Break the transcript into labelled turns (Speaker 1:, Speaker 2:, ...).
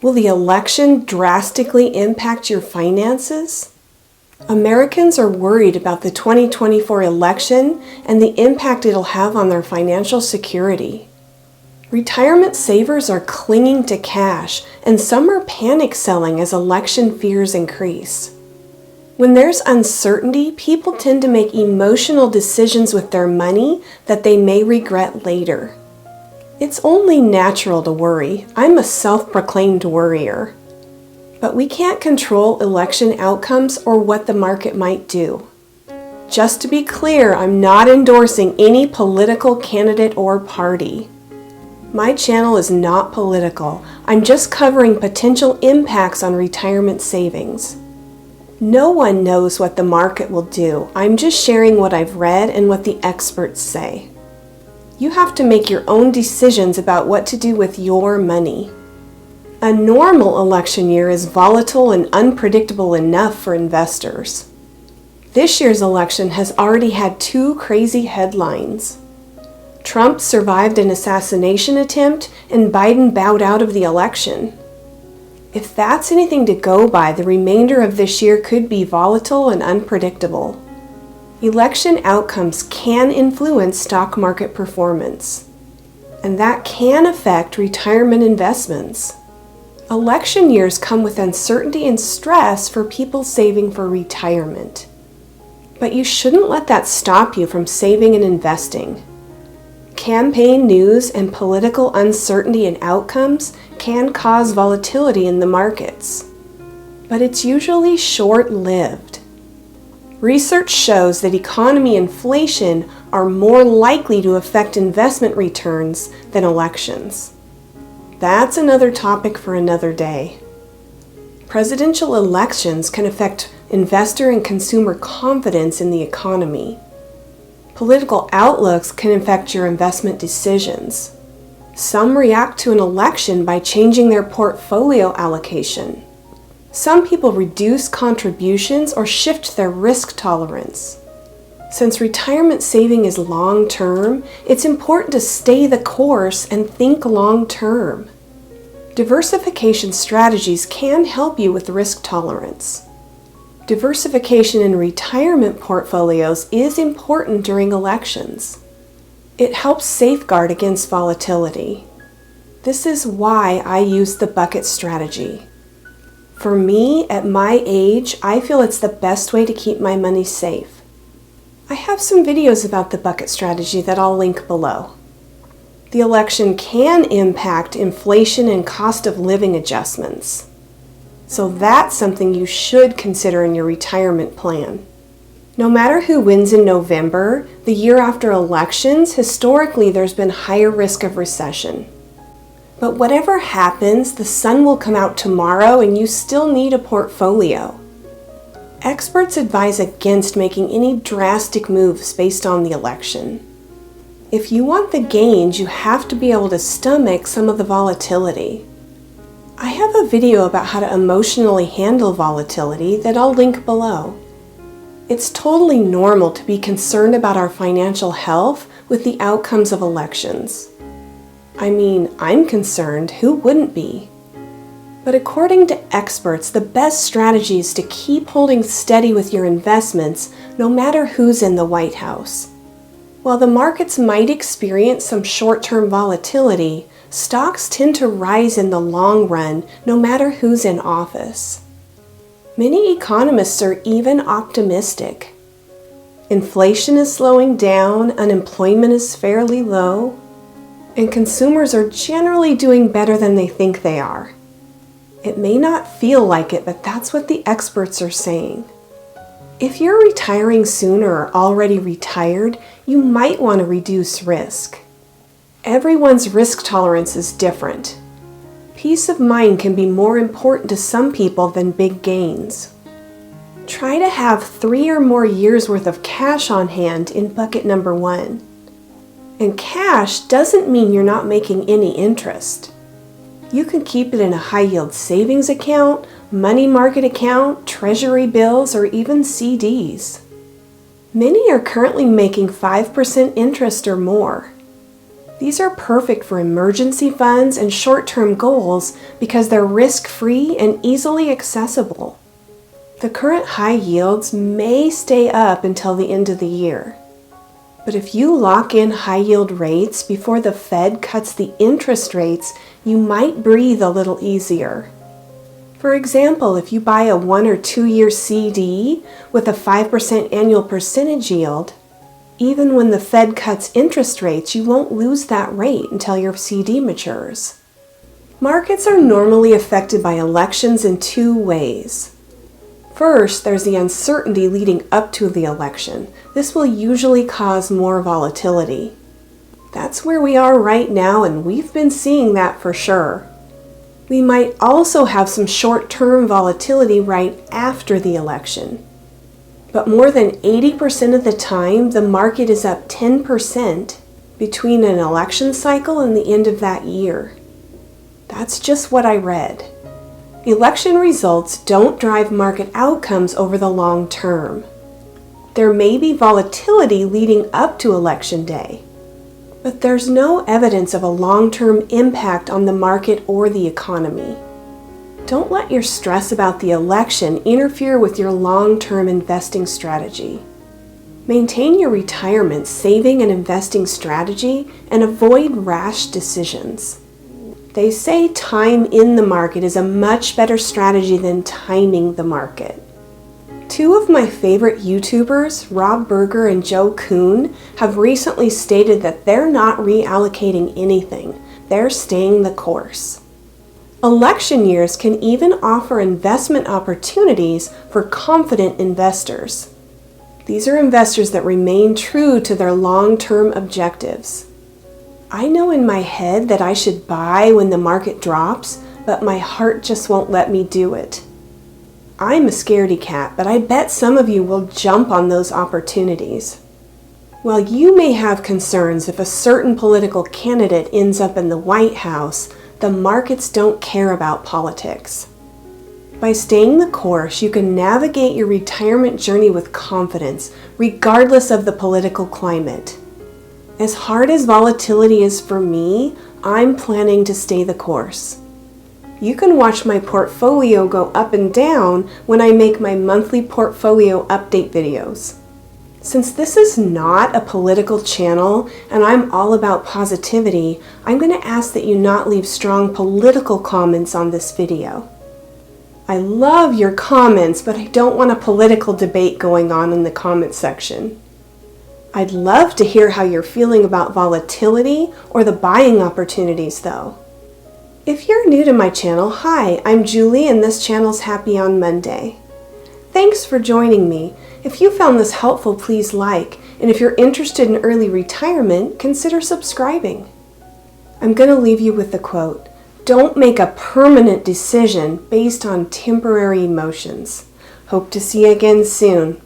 Speaker 1: Will the election drastically impact your finances? Americans are worried about the 2024 election and the impact it'll have on their financial security. Retirement savers are clinging to cash, and some are panic selling as election fears increase. When there's uncertainty, people tend to make emotional decisions with their money that they may regret later. It's only natural to worry. I'm a self-proclaimed worrier. But we can't control election outcomes or what the market might do. Just to be clear, I'm not endorsing any political candidate or party. My channel is not political. I'm just covering potential impacts on retirement savings. No one knows what the market will do. I'm just sharing what I've read and what the experts say. You have to make your own decisions about what to do with your money. A normal election year is volatile and unpredictable enough for investors. This year's election has already had 2 crazy headlines. Trump survived an assassination attempt and Biden bowed out of the election. If that's anything to go by, the remainder of this year could be volatile and unpredictable. Election outcomes can influence stock market performance, and that can affect retirement investments. Election years come with uncertainty and stress for people saving for retirement. But you shouldn't let that stop you from saving and investing. Campaign news and political uncertainty and outcomes can cause volatility in the markets, but it's usually short-lived. Research shows that economy and inflation are more likely to affect investment returns than elections. That's another topic for another day. Presidential elections can affect investor and consumer confidence in the economy. Political outlooks can affect your investment decisions. Some react to an election by changing their portfolio allocation. Some people reduce contributions or shift their risk tolerance. Since retirement saving is long-term, it's important to stay the course and think long-term. Diversification strategies can help you with risk tolerance. Diversification in retirement portfolios is important during elections. It helps safeguard against volatility. This is why I use the bucket strategy. For me, at my age, I feel it's the best way to keep my money safe. I have some videos about the bucket strategy that I'll link below. The election can impact inflation and cost of living adjustments. So that's something you should consider in your retirement plan. No matter who wins in November, the year after elections, historically there's been higher risk of recession. But whatever happens, the sun will come out tomorrow and you still need a portfolio. Experts advise against making any drastic moves based on the election. If you want the gains, you have to be able to stomach some of the volatility. I have a video about how to emotionally handle volatility that I'll link below. It's totally normal to be concerned about our financial health with the outcomes of elections. I mean, I'm concerned, who wouldn't be? But according to experts, the best strategy is to keep holding steady with your investments no matter who's in the White House. While the markets might experience some short-term volatility, stocks tend to rise in the long run no matter who's in office. Many economists are even optimistic. Inflation is slowing down, unemployment is fairly low, and consumers are generally doing better than they think they are. It may not feel like it, but that's what the experts are saying. If you're retiring soon or are already retired, you might want to reduce risk. Everyone's risk tolerance is different. Peace of mind can be more important to some people than big gains. Try to have 3 or more years worth of cash on hand in bucket number 1. And cash doesn't mean you're not making any interest. You can keep it in a high-yield savings account, money market account, treasury bills, or even CDs. Many are currently making 5% interest or more. These are perfect for emergency funds and short-term goals because they're risk-free and easily accessible. The current high yields may stay up until the end of the year. But if you lock in high-yield rates before the Fed cuts the interest rates, you might breathe a little easier. For example, if you buy a 1 or 2 year CD with a 5% annual percentage yield, even when the Fed cuts interest rates, you won't lose that rate until your CD matures. Markets are normally affected by elections in two ways. First, there's the uncertainty leading up to the election. This will usually cause more volatility. That's where we are right now, and we've been seeing that for sure. We might also have some short-term volatility right after the election. But more than 80% of the time, the market is up 10% between an election cycle and the end of that year. That's just what I read. Election results don't drive market outcomes over the long term. There may be volatility leading up to election day, but there's no evidence of a long-term impact on the market or the economy. Don't let your stress about the election interfere with your long-term investing strategy. Maintain your retirement saving and investing strategy and avoid rash decisions. They say time in the market is a much better strategy than timing the market. Two of my favorite YouTubers, Rob Berger and Joe Kuhn, have recently stated that they're not reallocating anything. They're staying the course. Election years can even offer investment opportunities for confident investors. These are investors that remain true to their long-term objectives. I know in my head that I should buy when the market drops, but my heart just won't let me do it. I'm a scaredy cat, but I bet some of you will jump on those opportunities. While you may have concerns if a certain political candidate ends up in the White House, the markets don't care about politics. By staying the course, you can navigate your retirement journey with confidence, regardless of the political climate. As hard as volatility is for me, I'm planning to stay the course. You can watch my portfolio go up and down when I make my monthly portfolio update videos. Since this is not a political channel and I'm all about positivity, I'm going to ask that you not leave strong political comments on this video. I love your comments, but I don't want a political debate going on in the comment section. I'd love to hear how you're feeling about volatility or the buying opportunities though. If you're new to my channel, hi, I'm Julie and this channel's Happy on Monday. Thanks for joining me. If you found this helpful, please like, and if you're interested in early retirement, consider subscribing. I'm going to leave you with the quote, "Don't make a permanent decision based on temporary emotions." Hope to see you again soon.